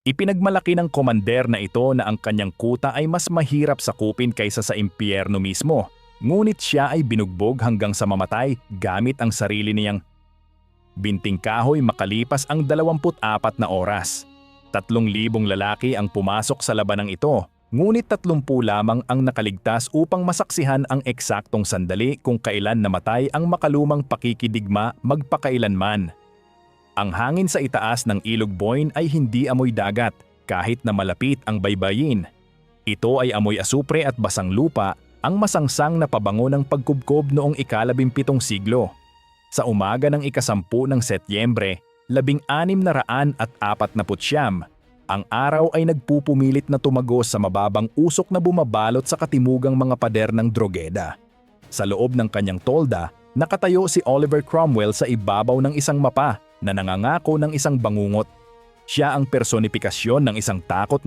Ipinagmalaki ng komander na ito na ang kanyang kuta ay mas mahirap sakupin kaysa sa impyerno mismo. Ngunit siya ay binugbog hanggang sa mamatay gamit ang sarili niyang binting kahoy makalipas ang 24 na oras. 3,000 lalaki ang pumasok sa labanang ito, ngunit 30 lamang ang nakaligtas upang masaksihan ang eksaktong sandali kung kailan namatay ang makalumang pakikidigma magpakailanman. Ang hangin sa itaas ng Ilog Boyne ay hindi amoy dagat kahit na malapit ang baybayin. Ito ay amoy asupre at basang lupa, ang masangsang na pabango ng pagkubkob noong ika-17 siglo. Sa umaga ng ika-10 ng Setyembre, 1649, ang araw ay nagpupumilit na tumagos sa mababang usok na bumabalot sa katimugang mga pader ng Drogheda. Sa loob ng kanyang tolda, nakatayo si Oliver Cromwell sa ibabaw ng isang mapa na nangangako ng isang bangungot. Siya ang personifikasyon ng isang takot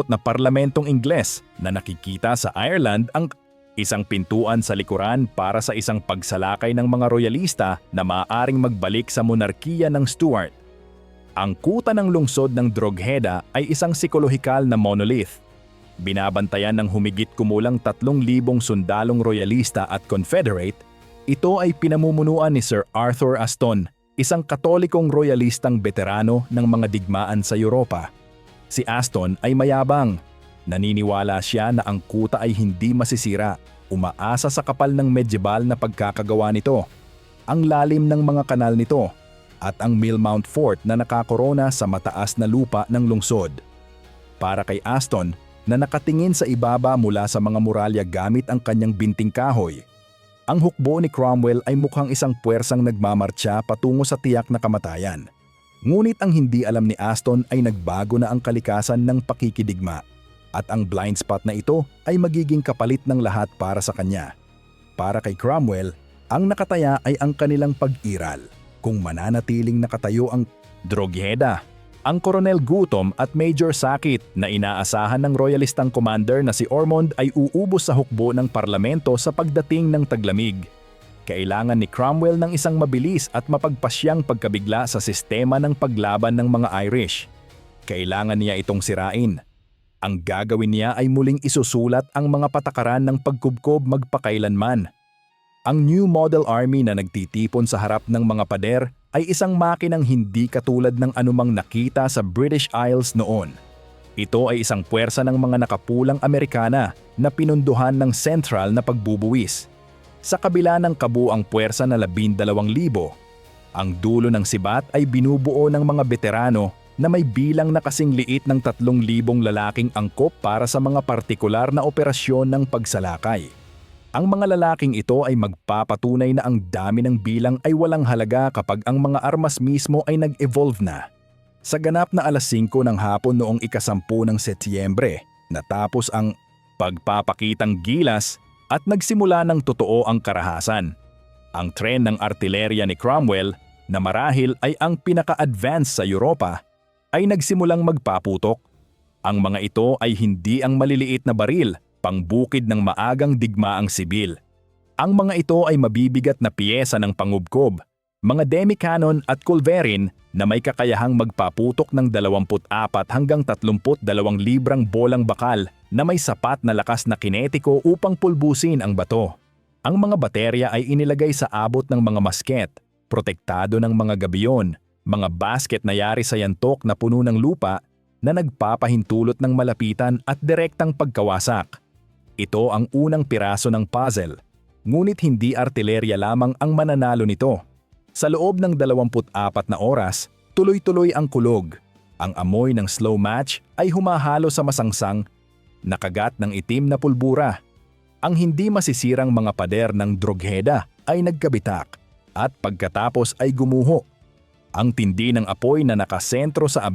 na parlamentong Ingles na nakikita sa Ireland ang isang pintuan sa likuran para sa isang pagsalakay ng mga royalista na maaaring magbalik sa monarkiya ng Stuart. Ang kuta ng lungsod ng Drogheda ay isang psikolohikal na monolith. Binabantayan ng humigit kumulang 3,000 sundalong royalista at Confederate. Ito ay pinamumunuan ni Sir Arthur Aston, isang katolikong royalistang veterano ng mga digmaan sa Europa. Si Aston ay mayabang. Naniniwala siya na ang kuta ay hindi masisira, umaasa sa kapal ng medieval na pagkakagawa nito, ang lalim ng mga kanal nito, at ang Millmount Fort na nakakorona sa mataas na lupa ng lungsod. Para kay Aston, na nakatingin sa ibaba mula sa mga muralya gamit ang kanyang binting kahoy, ang hukbo ni Cromwell ay mukhang isang puwersang nagmamartsa patungo sa tiyak na kamatayan. Ngunit ang hindi alam ni Aston ay nagbago na ang kalikasan ng pakikidigma. At ang blind spot na ito ay magiging kapalit ng lahat para sa kanya. Para kay Cromwell, ang nakataya ay ang kanilang pag-iral. Kung mananatiling nakatayo ang Drogheda, ang Coronel Gutom at Major Sakit na inaasahan ng royalistang commander na si Ormond ay uubos sa hukbo ng parlamento sa pagdating ng taglamig. Kailangan ni Cromwell ng isang mabilis at mapagpasyang pagkabigla sa sistema ng paglaban ng mga Irish. Kailangan niya itong sirain. Ang gagawin niya ay muling isusulat ang mga patakaran ng pagkubkob magpakailanman. Ang New Model Army na nagtitipon sa harap ng mga pader ay isang makinang hindi katulad ng anumang nakita sa British Isles noon. Ito ay isang puwersa ng mga nakapulang Amerikana na pinunduhan ng sentral na pagbubuwis. Sa kabila ng kabuang puwersa na 12,000, ang dulo ng sibat ay binubuo ng mga veterano na may bilang na kasing liit ng 3,000 lalaking angkop para sa mga partikular na operasyon ng pagsalakay. Ang mga lalaking ito ay magpapatunay na ang dami ng bilang ay walang halaga kapag ang mga armas mismo ay nag-evolve na. Sa ganap na 5:00 ng hapon noong ika-10 ng Setyembre, natapos ang pagpapakitang gilas at nagsimula ng totoo ang karahasan. Ang tren ng artilerya ni Cromwell, na marahil ay ang pinaka-advance sa Europa, ay nagsimulang magpaputok. Ang mga ito ay hindi ang maliliit na baril, pangbukid ng maagang digmaang sibil. Ang mga ito ay mabibigat na piyesa ng pangubkob, mga demi-cannon at culverin na may kakayahang magpaputok ng 24 hanggang 32 librang bolang bakal na may sapat na lakas na kinetiko upang pulbusin ang bato. Ang mga baterya ay inilagay sa abot ng mga masket, protektado ng mga gabiyon, mga basket na yari sa yantok na puno ng lupa na nagpapahintulot ng malapitan at direktang pagkawasak. Ito ang unang piraso ng puzzle, ngunit hindi artilerya lamang ang mananalo nito. Sa loob ng 24 na oras, tuloy-tuloy ang kulog. Ang amoy ng slow match ay humahalo sa masangsang, nakagat ng itim na pulbura. Ang hindi masisirang mga pader ng Drogheda ay nagkabitak at pagkatapos ay gumuho. Ang tindi ng apoy na nakasentro sa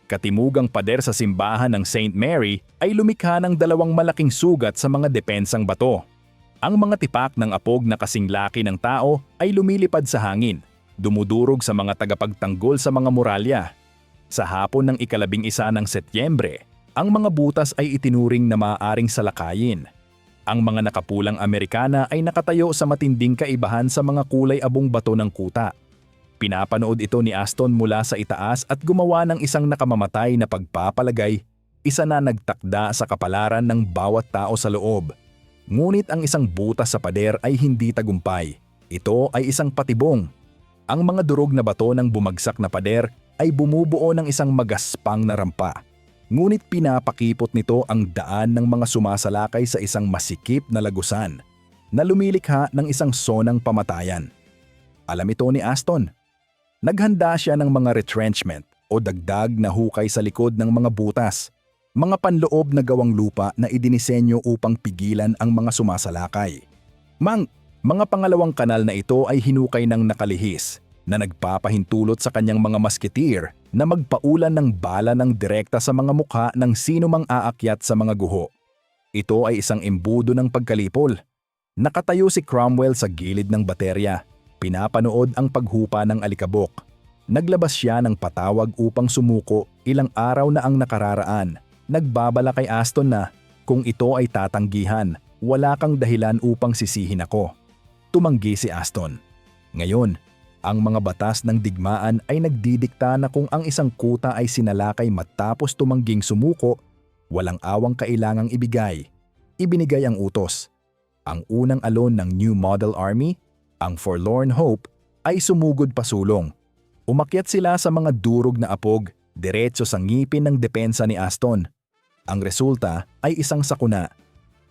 katimugang pader sa simbahan ng St. Mary ay lumikha ng 2 malaking sugat sa mga depensang bato. Ang mga tipak ng apog na kasing laki ng tao ay lumilipad sa hangin, dumudurog sa mga tagapagtanggol sa mga muralya. Sa hapon ng ika-11 ng Setyembre, ang mga butas ay itinuring na maaaring salakayin. Ang mga nakapulang Amerikana ay nakatayo sa matinding kaibahan sa mga kulay abong bato ng kuta. Pinapanood ito ni Aston mula sa itaas at gumawa ng isang nakamamatay na pagpapalagay, isa na nagtakda sa kapalaran ng bawat tao sa loob. Ngunit ang isang butas sa pader ay hindi tagumpay. Ito ay isang patibong. Ang mga durog na bato ng bumagsak na pader ay bumubuo ng isang magaspang na rampa. Ngunit pinapakipot nito ang daan ng mga sumasalakay sa isang masikip na lagusan na lumilikha ng isang sonang pamatayan. Alam ito ni Aston. Naghanda siya ng mga retrenchment o dagdag na hukay sa likod ng mga butas, mga panloob na gawang lupa na idinisenyo upang pigilan ang mga sumasalakay. Mga pangalawang kanal na ito ay hinukay ng nakalihis na nagpapahintulot sa kanyang mga masketeer na magpaulan ng bala ng direkta sa mga mukha ng sino mang aakyat sa mga guho. Ito ay isang embudo ng pagkalipol. Nakatayo si Cromwell sa gilid ng baterya. Pinapanood ang paghupa ng alikabok. Naglabas siya ng patawag upang sumuko. Ilang araw na ang nakararaan. Nagbabala kay Aston na kung ito ay tatanggihan, wala kang dahilan upang sisihin ako. Tumanggi si Aston. Ngayon, ang mga batas ng digmaan ay nagdidikta na kung ang isang kuta ay sinalakay matapos tumangging sumuko, walang awang kailangang ibigay. Ibinigay ang utos. Ang unang alon ng New Model Army, ang Forlorn Hope, ay sumugod pasulong. Umakyat sila sa mga durog na apog, diretso sa ngipin ng depensa ni Aston. Ang resulta ay isang sakuna.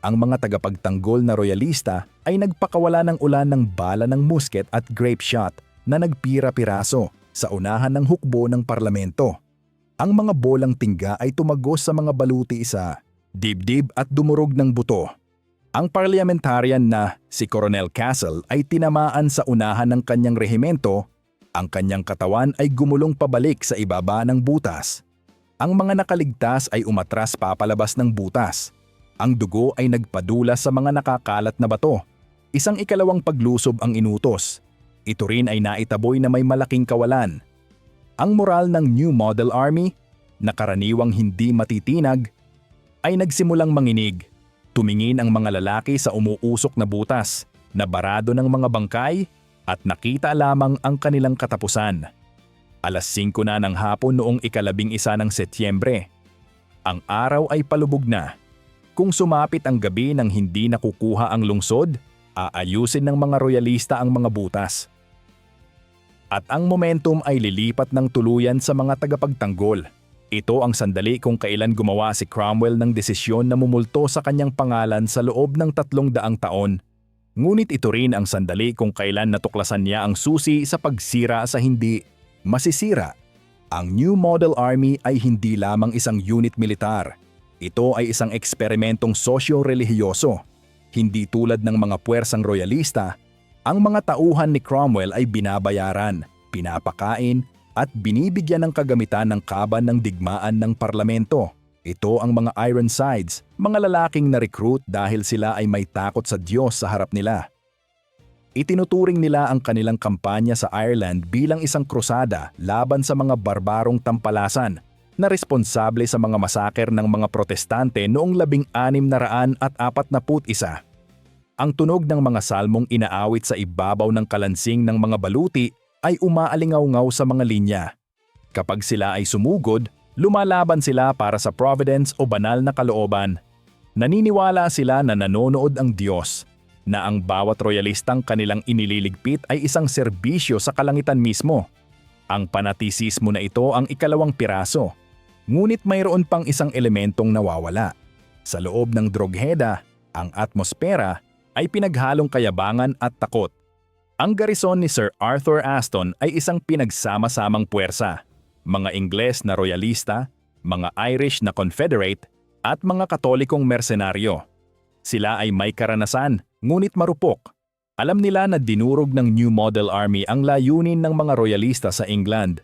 Ang mga tagapagtanggol na royalista ay nagpakawala ng ulan ng bala ng musket at grape shot na nagpira-piraso sa unahan ng hukbo ng parlamento. Ang mga bolang tingga ay tumagos sa mga baluti sa dibdib at dumurog ng buto. Ang parliamentarian na si Coronel Castle ay tinamaan sa unahan ng kanyang rehimento. Ang kanyang katawan ay gumulong pabalik sa ibaba ng butas. Ang mga nakaligtas ay umatras papalabas ng butas. Ang dugo ay nagpadula sa mga nakakalat na bato. Isang ikalawang paglusob ang inutos. Ito rin ay naitaboy na may malaking kawalan. Ang moral ng New Model Army, na karaniwang hindi matitinag, ay nagsimulang manginig. Tumingin ang mga lalaki sa umuusok na butas, na barado ng mga bangkay, at nakita lamang ang kanilang katapusan. 5:00 na ng hapon noong 11 ng Setyembre. Ang araw ay palubog na. Kung sumapit ang gabi nang hindi nakukuha ang lungsod, aayusin ng mga royalista ang mga butas. At ang momentum ay lilipat ng tuluyan sa mga tagapagtanggol. Ito ang sandali kung kailan gumawa si Cromwell ng desisyon na mumulto sa kanyang pangalan sa loob ng 300 taon. Ngunit ito rin ang sandali kung kailan natuklasan niya ang susi sa pagsira sa hindi masisira. Ang New Model Army ay hindi lamang isang unit militar. Ito ay isang eksperimentong sosyo-relihiyoso. Hindi tulad ng mga puwersang royalista, ang mga tauhan ni Cromwell ay binabayaran, pinapakain, at binibigyan ng kagamitan ng kaban ng digmaan ng parlamento. Ito ang mga Ironsides, mga lalaking na-recruit dahil sila ay may takot sa Diyos sa harap nila. Itinuturing nila ang kanilang kampanya sa Ireland bilang isang krusada laban sa mga barbarong tampalasan na responsable sa mga masaker ng mga protestante noong 1641. Ang tunog ng mga salmong inaawit sa ibabaw ng kalansing ng mga baluti ay umaalingaw-ngaw sa mga linya. Kapag sila ay sumugod, lumalaban sila para sa providence o banal na kalooban. Naniniwala sila na nanonood ang Diyos, na ang bawat royalistang kanilang inililigpit ay isang serbisyo sa kalangitan mismo. Ang panatisismo na ito ang ikalawang piraso. Ngunit mayroon pang isang elementong nawawala. Sa loob ng Drogheda, ang atmosfera ay pinaghalong kayabangan at takot. Ang garison ni Sir Arthur Aston ay isang pinagsama-samang puwersa. Mga Ingles na royalista, mga Irish na Confederate, at mga Katolikong mersenaryo. Sila ay may karanasan, ngunit marupok. Alam nila na dinurog ng New Model Army ang layunin ng mga royalista sa England.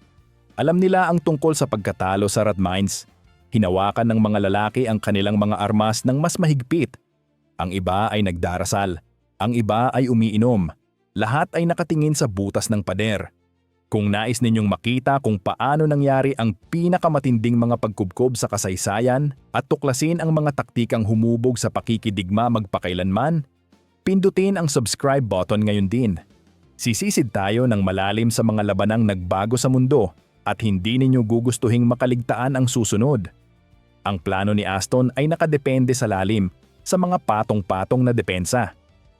Alam nila ang tungkol sa pagkatalo sa Rathmines. Hinawakan ng mga lalaki ang kanilang mga armas ng mas mahigpit. Ang iba ay nagdarasal. Ang iba ay umiinom. Lahat ay nakatingin sa butas ng pader. Kung nais ninyong makita kung paano nangyari ang pinakamatinding mga pagkubkob sa kasaysayan at tuklasin ang mga taktikang humubog sa pakikidigma magpakailanman, pindutin ang subscribe button ngayon din. Sisisid tayo ng malalim sa mga labanang nagbago sa mundo at hindi ninyo gugustuhing makaligtaan ang susunod. Ang plano ni Aston ay nakadepende sa lalim sa mga patong-patong na depensa.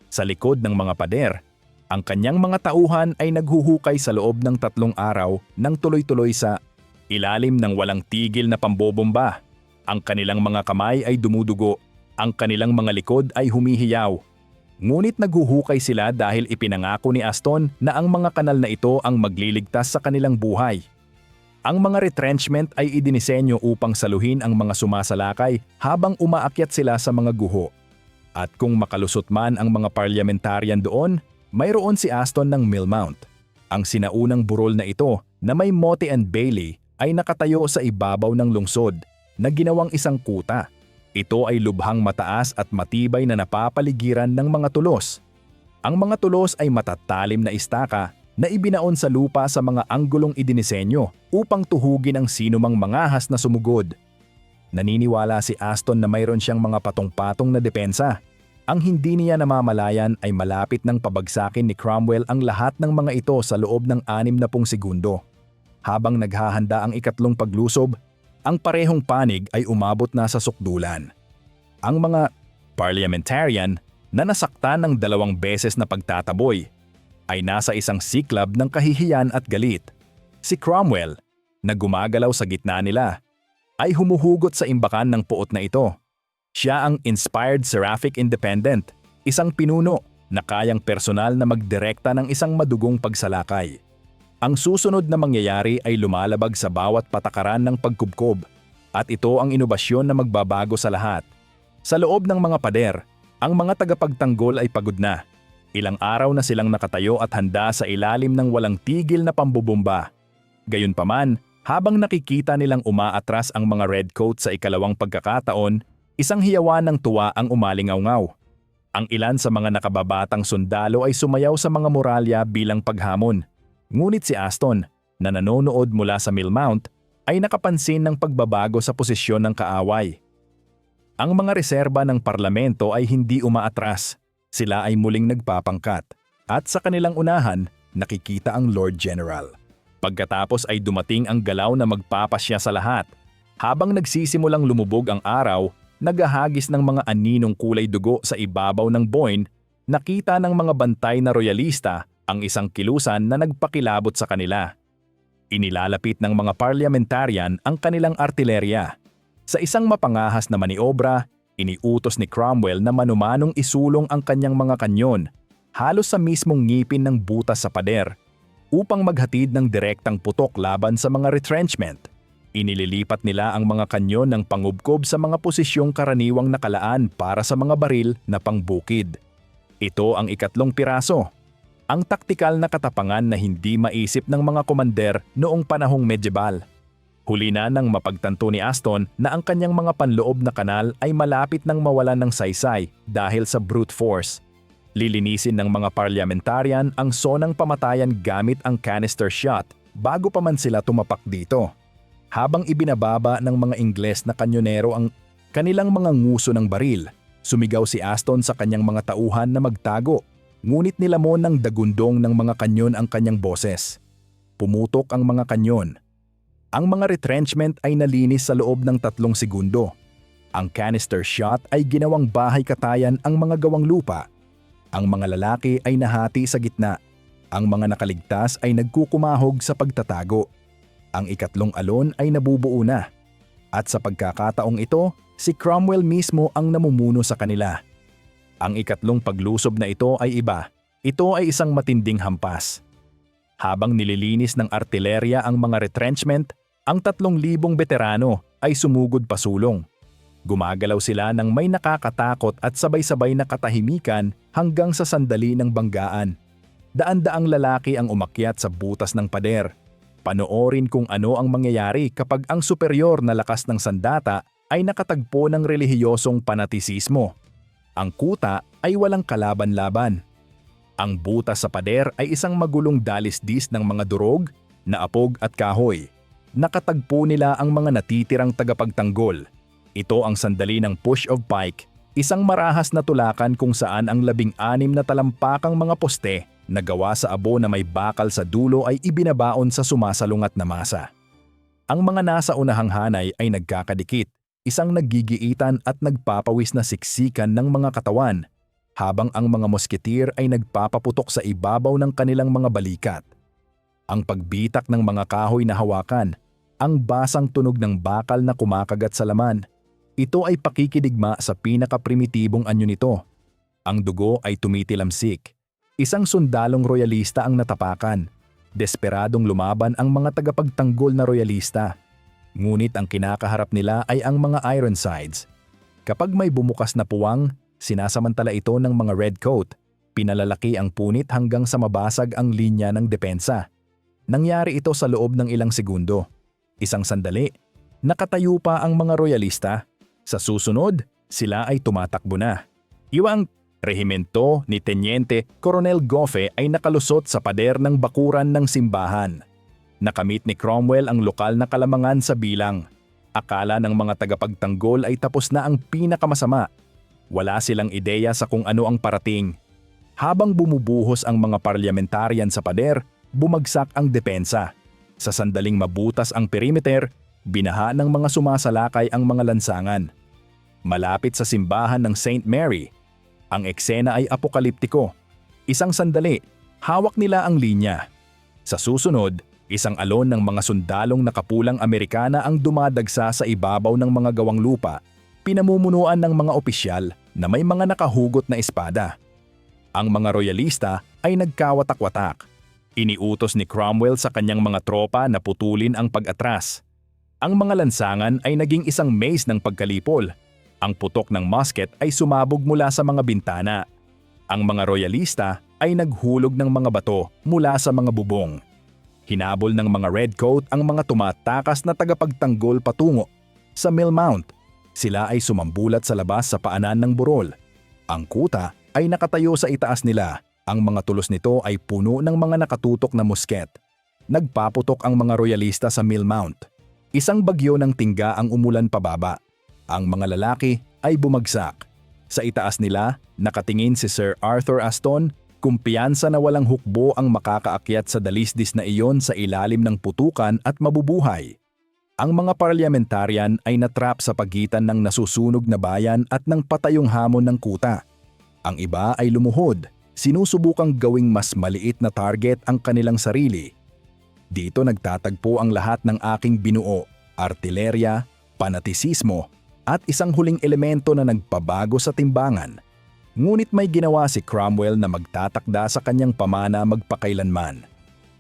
Sa likod ng mga pader, ang kanyang mga tauhan ay naghuhukay sa loob ng 3 araw ng tuloy-tuloy sa ilalim ng walang tigil na pambobomba. Ang kanilang mga kamay ay dumudugo, ang kanilang mga likod ay humihiyaw. Ngunit naghuhukay sila dahil ipinangako ni Aston na ang mga kanal na ito ang magliligtas sa kanilang buhay. Ang mga retrenchment ay idinisenyo upang saluhin ang mga sumasalakay habang umaakyat sila sa mga guho. At kung makalusot man ang mga parliamentarian doon, mayroon si Aston ng Millmount. Ang sinaunang burol na ito na may Motte and Bailey ay nakatayo sa ibabaw ng lungsod na ginawang isang kuta. Ito ay lubhang mataas at matibay na napapaligiran ng mga tulos. Ang mga tulos ay matatalim na istaka na ibinaon sa lupa sa mga anggulong idinisenyo upang tuhugin ang sinumang mangahas na sumugod. Naniniwala si Aston na mayroon siyang mga patong-patong na depensa. Ang hindi niya namamalayan ay malapit ng pabagsakin ni Cromwell ang lahat ng mga ito sa loob ng 60 segundo. Habang naghahanda ang ikatlong paglusob, ang parehong panig ay umabot na sa sukdulan. Ang mga parliamentarian na nasaktan ng 2 beses na pagtataboy ay nasa isang siklab ng kahihiyan at galit. Si Cromwell, na gumagalaw sa gitna nila, ay humuhugot sa imbakan ng puot na ito. Siya ang Inspired Seraphic Independent, isang pinuno na kayang personal na magdirekta ng isang madugong pagsalakay. Ang susunod na mangyayari ay lumalabag sa bawat patakaran ng pagkubkob at ito ang inobasyon na magbabago sa lahat. Sa loob ng mga pader, ang mga tagapagtanggol ay pagod na. Ilang araw na silang nakatayo at handa sa ilalim ng walang tigil na pambobomba. Gayunpaman, habang nakikita nilang umaatras ang mga redcoat sa ikalawang pagkakataon, isang hiyawan ng tuwa ang umalingaw-ngaw. Ang ilan sa mga nakababatang sundalo ay sumayaw sa mga muralya bilang paghamon. Ngunit si Aston, na nanonood mula sa Millmount, ay nakapansin ng pagbabago sa posisyon ng kaaway. Ang mga reserba ng parlamento ay hindi umaatras. Sila ay muling nagpapangkat. At sa kanilang unahan, nakikita ang Lord General. Pagkatapos ay dumating ang galaw na magpapasya sa lahat. Habang nagsisimulang lumubog ang araw, nagahagis ng mga aninong kulay dugo sa ibabaw ng Boyne, nakita ng mga bantay na royalista ang isang kilusan na nagpakilabot sa kanila. Inilalapit ng mga parliamentarian ang kanilang artilerya. Sa isang mapangahas na maniobra, iniutos ni Cromwell na manumanong isulong ang kanyang mga kanyon halos sa mismong ngipin ng butas sa pader upang maghatid ng direktang putok laban sa mga retrenchment. Inililipat nila ang mga kanyon ng pangubkob sa mga posisyong karaniwang nakalaan para sa mga baril na pangbukid. Ito ang ikatlong piraso. Ang taktikal na katapangan na hindi maisip ng mga komander noong panahong medieval. Huli na nang mapagtanto ni Aston na ang kanyang mga panloob na kanal ay malapit nang mawalan ng saysay dahil sa brute force. Lilinisin ng mga parliamentarian ang sonang pamatayan gamit ang canister shot bago pa man sila tumapak dito. Habang ibinababa ng mga Ingles na kanyonero ang kanilang mga nguso ng baril, sumigaw si Aston sa kanyang mga tauhan na magtago. Ngunit nilamon ng dagundong ng mga kanyon ang kanyang boses. Pumutok ang mga kanyon. Ang mga retrenchment ay nalinis sa loob ng 3 segundo. Ang canister shot ay ginawang bahay katayan ang mga gawang lupa. Ang mga lalaki ay nahati sa gitna. Ang mga nakaligtas ay nagkukumahog sa pagtatago. Ang ikatlong alon ay nabubuo na. At sa pagkakataong ito, si Cromwell mismo ang namumuno sa kanila. Ang ikatlong paglusob na ito ay iba. Ito ay isang matinding hampas. Habang nililinis ng artilerya ang mga retrenchment, ang 3,000 veterano ay sumugod pasulong. Gumagalaw sila ng may nakakatakot at sabay-sabay na katahimikan hanggang sa sandali ng banggaan. Daan-daang lalaki ang umakyat sa butas ng pader. Panoorin kung ano ang mangyayari kapag ang superior na lakas ng sandata ay nakatagpo ng relihiyosong panatisismo. Ang kuta ay walang kalaban-laban. Ang butas sa pader ay isang magulong dalisdis ng mga durog, naapog at kahoy. Nakatagpo nila ang mga natitirang tagapagtanggol. Ito ang sandali ng push of pike, isang marahas na tulakan kung saan ang 16 na talampakang mga poste na gawa sa abo na may bakal sa dulo ay ibinabaon sa sumasalungat na masa. Ang mga nasa unahang hanay ay nagkakadikit, isang naggigiitan at nagpapawis na siksikan ng mga katawan, habang ang mga musketeer ay nagpapaputok sa ibabaw ng kanilang mga balikat. Ang pagbitak ng mga kahoy na hawakan, ang basang tunog ng bakal na kumakagat sa laman, ito ay pakikidigma sa pinakaprimitibong anyo nito. Ang dugo ay tumitilamsik. Isang sundalong royalista ang natapakan. Desperadong lumaban ang mga tagapagtanggol na royalista. Ngunit ang kinakaharap nila ay ang mga Ironsides. Kapag may bumukas na puwang, sinasamantala ito ng mga redcoat. Pinalalaki ang punit hanggang sa mabasag ang linya ng depensa. Nangyari ito sa loob ng ilang segundo. Isang sandali, nakatayo pa ang mga royalista. Sa susunod, sila ay tumatakbo na. Iwang rehimento ni Teniente Coronel Goffe ay nakalusot sa pader ng bakuran ng simbahan. Nakamit ni Cromwell ang lokal na kalamangan sa bilang. Akala ng mga tagapagtanggol ay tapos na ang pinakamasama. Wala silang ideya sa kung ano ang parating. Habang bumubuhos ang mga parliamentarian sa pader, bumagsak ang depensa. Sa sandaling mabutas ang perimeter, binaha ng mga sumasalakay ang mga lansangan. Malapit sa simbahan ng St. Mary, ang eksena ay apokaliptiko. Isang sandali, hawak nila ang linya. Sa susunod, isang alon ng mga sundalong nakapulang Amerikana ang dumadagsa sa ibabaw ng mga gawang lupa, pinamumunuan ng mga opisyal na may mga nakahugot na espada. Ang mga royalista ay nagkawatak-watak. Iniutos ni Cromwell sa kanyang mga tropa na putulin ang pag-atras. Ang mga lansangan ay naging isang maze ng pagkalipol. Ang putok ng musket ay sumabog mula sa mga bintana. Ang mga royalista ay naghulog ng mga bato mula sa mga bubong. Hinabol ng mga redcoat ang mga tumatakas na tagapagtanggol patungo sa Millmount. Sila ay sumambulat sa labas sa paanan ng burol. Ang kuta ay nakatayo sa itaas nila. Ang mga tulos nito ay puno ng mga nakatutok na musket. Nagpaputok ang mga royalista sa Millmount. Isang bagyo ng tingga ang umulan pababa. Ang mga lalaki ay bumagsak. Sa itaas nila, nakatingin si Sir Arthur Aston, kumpiyansa na walang hukbo ang makakaakyat sa dalisdis na iyon sa ilalim ng putukan at mabubuhay. Ang mga parliamentarian ay natrap sa pagitan ng nasusunog na bayan at ng patayong hamon ng kuta. Ang iba ay lumuhod, sinusubukang gawing mas maliit na target ang kanilang sarili. Dito nagtatagpo ang lahat ng aking binuo, artilerya, panatisismo, at isang huling elemento na nagpabago sa timbangan. Ngunit may ginawa si Cromwell na magtatakda sa kanyang pamana magpakailanman.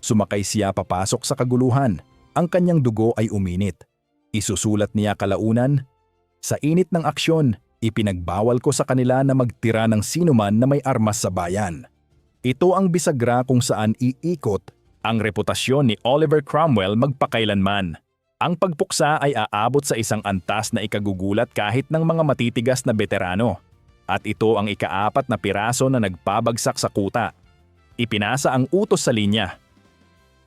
Sumakay siya papasok sa kaguluhan. Ang kanyang dugo ay uminit. Isusulat niya kalaunan, "Sa init ng aksyon, ipinagbawal ko sa kanila na magtira ng sinuman na may armas sa bayan." Ito ang bisagra kung saan iikot ang reputasyon ni Oliver Cromwell magpakailanman. Ang pagpuksa ay aabot sa isang antas na ikagugulat kahit ng mga matitigas na veterano. At ito ang ikaapat na piraso na nagpabagsak sa kuta. Ipinasa ang utos sa linya.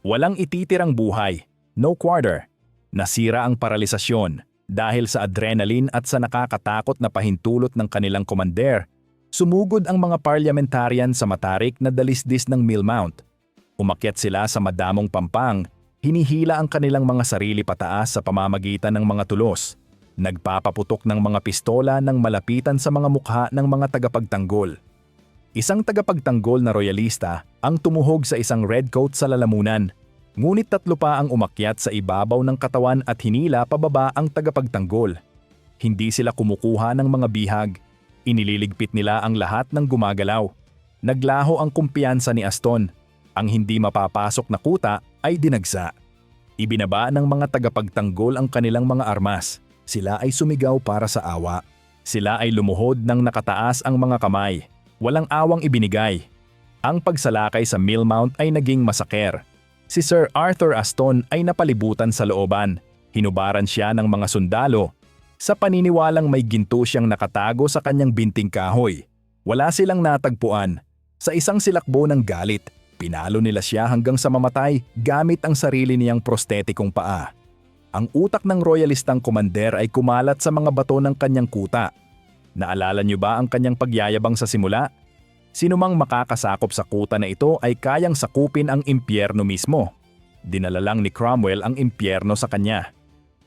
Walang ititirang buhay, no quarter. Nasira ang paralisasyon dahil sa adrenaline at sa nakakatakot na pahintulot ng kanilang commander. Sumugod ang mga parliamentarian sa matarik na dalisdis ng Millmount. Umakyat sila sa madamong pampang. Hinihila ang kanilang mga sarili pataas sa pamamagitan ng mga tulos. Nagpapaputok ng mga pistola nang malapitan sa mga mukha ng mga tagapagtanggol. Isang tagapagtanggol na royalista ang tumuhog sa isang redcoat sa lalamunan. Ngunit tatlo pa ang umakyat sa ibabaw ng katawan at hinila pababa ang tagapagtanggol. Hindi sila kumukuha ng mga bihag. Inililigpit nila ang lahat ng gumagalaw. Naglaho ang kumpiyansa ni Aston. Ang hindi mapapasok na kuta ay dinagsa. Ibinaba ng mga tagapagtanggol ang kanilang mga armas. Sila ay sumigaw para sa awa. Sila ay lumuhod ng nakataas ang mga kamay. Walang awang ibinigay. Ang pagsalakay sa Millmount ay naging masaker. Si Sir Arthur Aston ay napalibutan sa looban. Hinubaran siya ng mga sundalo. Sa paniniwalang may ginto siyang nakatago sa kanyang binting kahoy. Wala silang natagpuan. Sa isang silakbo ng galit, pinalo nila siya hanggang sa mamatay gamit ang sarili niyang prostetikong paa. Ang utak ng royalistang komander ay kumalat sa mga bato ng kanyang kuta. Naalala niyo ba ang kanyang pagyayabang sa simula? Sinumang makakasakop sa kuta na ito ay kayang sakupin ang impyerno mismo. Dinala lang ni Cromwell ang impyerno sa kanya.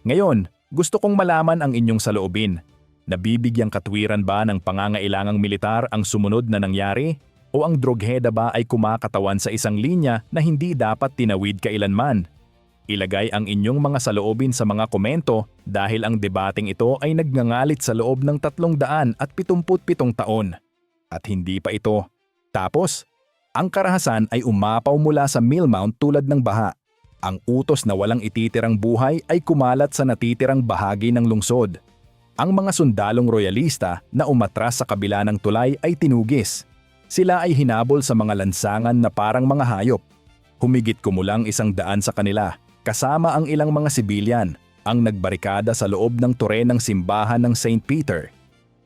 Ngayon, gusto kong malaman ang inyong saloobin. Nabibigyang katwiran ba ng pangangailangang militar ang sumunod na nangyari? O ang drogheda ba ay kumakatawan sa isang linya na hindi dapat tinawid kailanman? Ilagay ang inyong mga saloobin sa mga komento dahil ang debating ito ay nagngangalit sa loob ng 377 taon. At hindi pa ito. Tapos, ang karahasan ay umapaw mula sa Millmount tulad ng baha. Ang utos na walang ititirang buhay ay kumalat sa natitirang bahagi ng lungsod. Ang mga sundalong royalista na umatras sa kabila ng tulay ay tinugis. Sila ay hinabol sa mga lansangan na parang mga hayop. Humigit kumulang 100 sa kanila, kasama ang ilang mga sibilyan, ang nagbarikada sa loob ng tore ng simbahan ng St. Peter.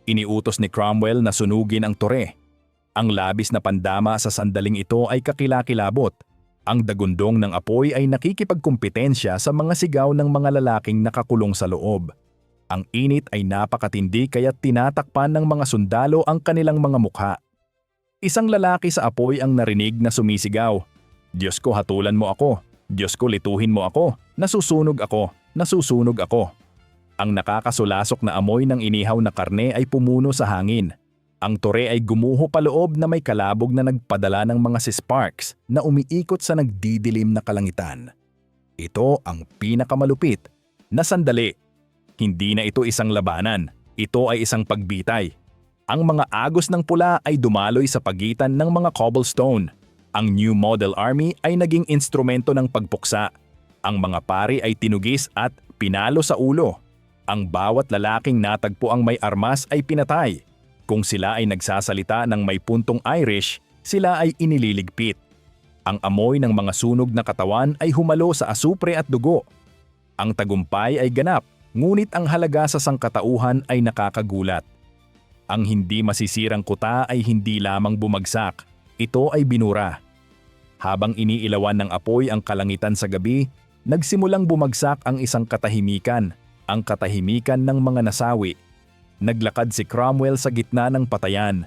Iniutos ni Cromwell na sunugin ang tore. Ang labis na pandama sa sandaling ito ay kakilakilabot. Ang dagundong ng apoy ay nakikipagkumpetensya sa mga sigaw ng mga lalaking nakakulong sa loob. Ang init ay napakatindi kaya't tinatakpan ng mga sundalo ang kanilang mga mukha. Isang lalaki sa apoy ang narinig na sumisigaw, "Diyos ko, hatulan mo ako. Diyos ko, lituhin mo ako. Nasusunog ako. Nasusunog ako." Ang nakakasulasok na amoy ng inihaw na karne ay pumuno sa hangin. Ang tore ay gumuho paloob na may kalabog na nagpadala ng mga sparks na umiikot sa nagdidilim na kalangitan. Ito ang pinakamalupit na sandali. Hindi na ito isang labanan. Ito ay isang pagbitay. Ang mga agos ng pula ay dumaloy sa pagitan ng mga cobblestone. Ang New Model Army ay naging instrumento ng pagpuksa. Ang mga pari ay tinugis at pinalo sa ulo. Ang bawat lalaking natagpo ang may armas ay pinatay. Kung sila ay nagsasalita ng may puntong Irish, sila ay inililigpit. Ang amoy ng mga sunog na katawan ay humalo sa asupre at dugo. Ang tagumpay ay ganap, ngunit ang halaga sa sangkatauhan ay nakakagulat. Ang hindi masisirang kuta ay hindi lamang bumagsak, ito ay binura. Habang iniilawan ng apoy ang kalangitan sa gabi, nagsimulang bumagsak ang isang katahimikan, ang katahimikan ng mga nasawi. Naglakad si Cromwell sa gitna ng patayan.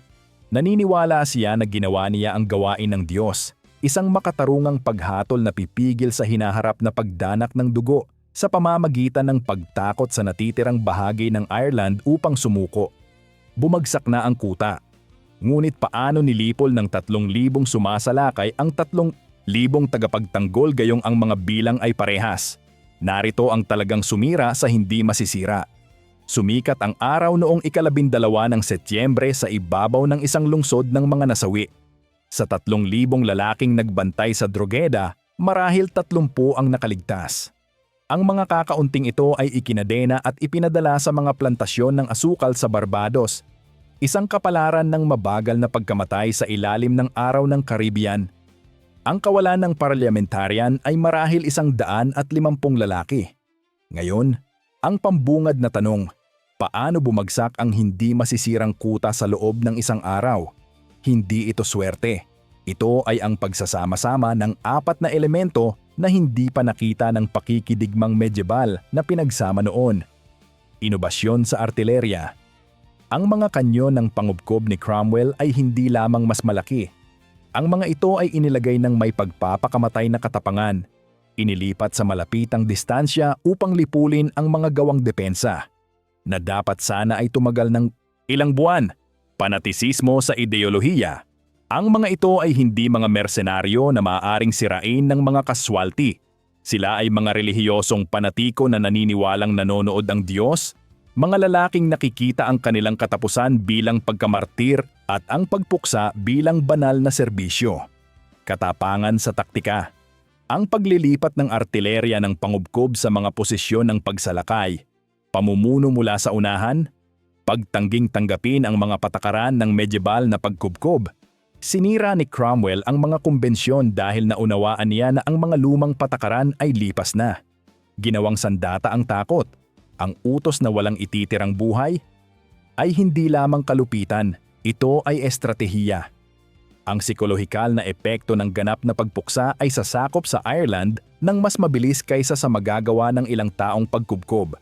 Naniniwala siya na ginawa niya ang gawain ng Diyos, isang makatarungang paghatol na pipigil sa hinaharap na pagdanak ng dugo sa pamamagitan ng pagtakot sa natitirang bahagi ng Ireland upang sumuko. Bumagsak na ang kuta. Ngunit paano nilipol ng 3,000 sumasalakay ang 3,000 tagapagtanggol gayong ang mga bilang ay parehas? Narito ang talagang sumira sa hindi masisira. Sumikat ang araw noong 12 ng Setyembre sa ibabaw ng isang lungsod ng mga nasawi. Sa 3,000 lalaking nagbantay sa drogheda, marahil 30 ang nakaligtas. Ang mga kakaunting ito ay ikinadena at ipinadala sa mga plantasyon ng asukal sa Barbados, isang kapalaran ng mabagal na pagkamatay sa ilalim ng araw ng Caribbean. Ang kawalan ng parliamentarian ay marahil 150 lalaki. Ngayon, ang pambungad na tanong, paano bumagsak ang hindi masisirang kuta sa loob ng isang araw? Hindi ito swerte. Ito ay ang pagsasama-sama ng 4 na elemento na hindi pa nakita ng pakikidigmang medyebal na pinagsama noon. Inobasyon sa artilerya. Ang mga kanyon ng pangubkob ni Cromwell ay hindi lamang mas malaki. Ang mga ito ay inilagay ng may pagpapakamatay na katapangan. Inilipat sa malapitang distansya upang lipulin ang mga gawang depensa na dapat sana ay tumagal ng ilang buwan. Panatisismo sa ideolohiya. Ang mga ito ay hindi mga mersenaryo na maaaring sirain ng mga kaswalti. Sila ay mga relihiyosong panatiko na naniniwalang nanonood ang Diyos, mga lalaking nakikita ang kanilang katapusan bilang pagkamartir at ang pagpuksa bilang banal na serbisyo. Katapangan sa taktika. Ang paglilipat ng artilerya ng pangubkob sa mga posisyon ng pagsalakay, pamumuno mula sa unahan, pagtangging tanggapin ang mga patakaran ng medyebal na pagkubkob. Sinira ni Cromwell ang mga kumbensyon dahil naunawaan niya na ang mga lumang patakaran ay lipas na. Ginawang sandata ang takot. Ang utos na walang ititirang buhay ay hindi lamang kalupitan, ito ay estratehiya. Ang psikolohikal na epekto ng ganap na pagpuksa ay sasakop sa Ireland nang mas mabilis kaysa sa magagawa ng ilang taong pagkubkob.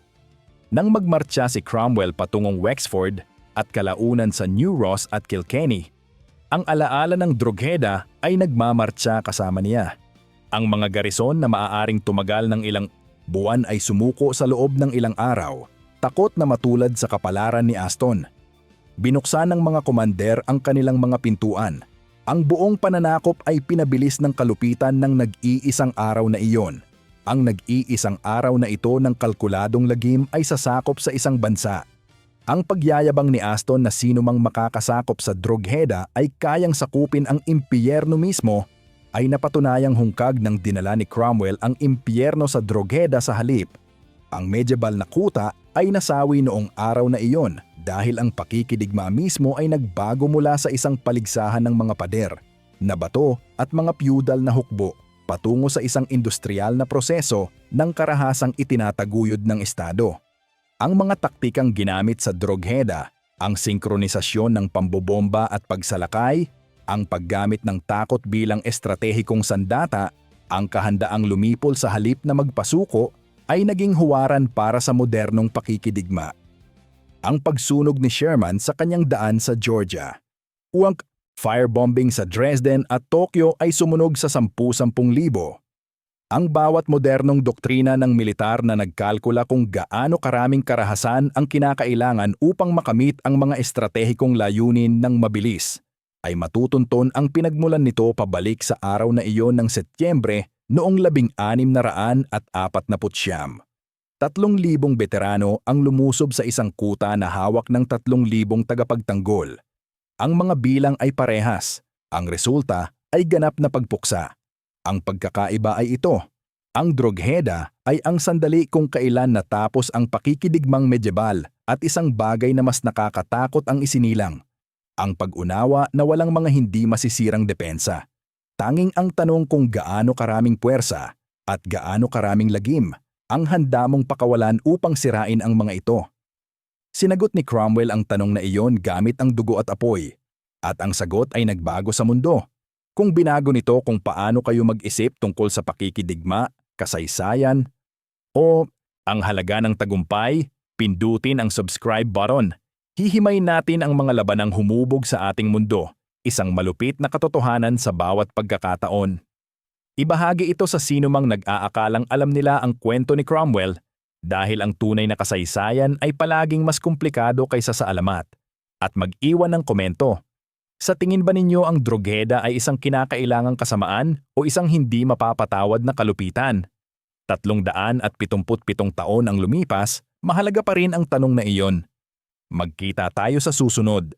Nang magmartsa si Cromwell patungong Wexford at kalaunan sa New Ross at Kilkenny, Ang alaala ng drogheda ay nagmamartsa kasama niya. Ang mga garison na maaaring tumagal ng ilang buwan ay sumuko sa loob ng ilang araw, takot na matulad sa kapalaran ni Aston. Binuksan ng mga komander ang kanilang mga pintuan. Ang buong pananakop ay pinabilis ng kalupitan ng nag-iisang araw na iyon. Ang nag-iisang araw na ito ng kalkuladong lagim ay sasakop sa isang bansa. Ang pagyayabang ni Aston na sinumang makakasakop sa drogheda ay kayang sakupin ang impyerno mismo ay napatunayang hungkag ng dinala ni Cromwell ang impyerno sa drogheda sa halip. Ang medieval na kuta ay nasawi noong araw na iyon dahil ang pakikidigma mismo ay nagbago mula sa isang paligsahan ng mga pader, na bato at mga feudal na hukbo patungo sa isang industrial na proseso ng karahasang itinataguyod ng Estado. Ang mga taktikang ginamit sa drogheda, ang sinkronisasyon ng pambobomba at pagsalakay, ang paggamit ng takot bilang estratehikong sandata, ang kahandaang lumipol sa halip na magpasuko ay naging huwaran para sa modernong pakikidigma. Ang pagsunog ni Sherman sa kanyang daan sa Georgia. Ang firebombing sa Dresden at Tokyo ay sumunog sa 10,000. Ang bawat modernong doktrina ng militar na nagkalkula kung gaano karaming karahasan ang kinakailangan upang makamit ang mga estratehikong layunin ng mabilis, ay matutunton ang pinagmulan nito pabalik sa araw na iyon ng Setyembre noong 1649. 3,000 veterano ang lumusob sa isang kuta na hawak ng 3,000 tagapagtanggol. Ang mga bilang ay parehas. Ang resulta ay ganap na pagpuksa. Ang pagkakaiba ay ito. Ang drogheda ay ang sandali kung kailan natapos ang pakikidigmang medieval at isang bagay na mas nakakatakot ang isinilang. Ang pag-unawa na walang mga hindi masisirang depensa. Tanging ang tanong kung gaano karaming puwersa at gaano karaming lagim ang handa mong pakawalan upang sirain ang mga ito. Sinagot ni Cromwell ang tanong na iyon gamit ang dugo at apoy, at ang sagot ay nagbago sa mundo. Kung binago nito kung paano kayo mag-isip tungkol sa pakikidigma, kasaysayan, o ang halaga ng tagumpay, pindutin ang subscribe button. Hihimayin natin ang mga labanang humubog sa ating mundo, isang malupit na katotohanan sa bawat pagkakataon. Ibahagi ito sa sinumang nag-aakalang alam nila ang kwento ni Cromwell dahil ang tunay na kasaysayan ay palaging mas komplikado kaysa sa alamat. At mag-iwan ng komento. Sa tingin ba ninyo ang drogheda ay isang kinakailangang kasamaan o isang hindi mapapatawad na kalupitan? 377 taon ang lumipas, mahalaga pa rin ang tanong na iyon. Magkita tayo sa susunod.